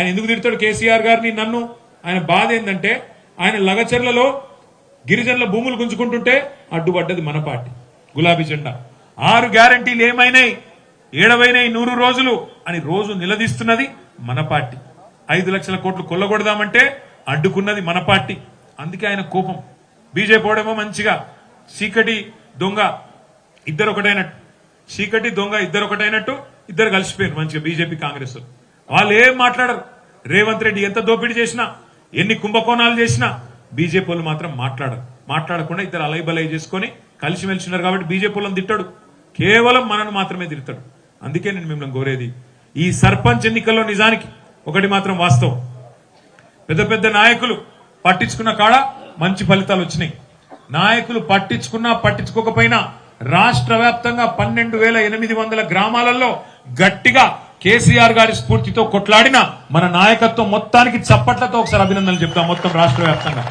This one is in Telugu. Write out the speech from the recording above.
ఎందుకు తిడతాడు కేసీఆర్ గారిని నన్ను? ఆయన బాధ ఏంటంటే ఆయన లగచర్లలో గిరిజనుల భూములు గుంజుకుంటుంటే అడ్డుపడ్డది మన పార్టీ గులాబీ జెండా. 6 గ్యారంటీలు ఏమైనాయి, 100 రోజులు అని రోజు నిలదీస్తున్నది మన పార్టీ. 5 లక్షల కోట్లు కొల్లగొడదామంటే అడ్డుకున్నది మన పార్టీ. అందుకే ఆయన కోపం. బీజేపీ ఓడేమో మంచిగా చీకటి దొంగ ఇద్దరు ఒకటైనట్టు, చీకటి దొంగ ఇద్దరు ఒకటైనట్టు ఇద్దరు కలిసిపోయారు మంచిగా బీజేపీ కాంగ్రెస్. వాళ్ళు ఏం మాట్లాడరు. రేవంత్ రెడ్డి ఎంత దోపిడీ చేసినా, ఎన్ని కుంభకోణాలు చేసినా బీజేపీ వాళ్ళు మాత్రం మాట్లాడకుండా ఇద్దరు అలైబలై చేసుకుని కలిసిమెలిసి ఉన్నారు. కాబట్టి బీజేపీ వాళ్ళని తిట్టాడు, కేవలం మనను మాత్రమే తిడతాడు. అందుకే నేను మిమ్మల్ని కోరేది, ఈ సర్పంచ్ ఎన్నికల్లో నిజానికి ఒకటి మాత్రం వాస్తవం, పెద్ద పెద్ద నాయకులు పట్టించుకున్న కాడ మంచి ఫలితాలు వచ్చినాయి. నాయకులు పట్టించుకున్నా పట్టించుకోకపోయినా రాష్ట్ర వ్యాప్తంగా 12,800 గ్రామాలలో గట్టిగా కేసీఆర్ గారి స్ఫూర్తితో కొట్లాడిన మన నాయకత్వం మొత్తానికి చప్పట్లతో ఒకసారి అభినందనలు చెప్తాం మొత్తం రాష్ట్ర వ్యాప్తంగా.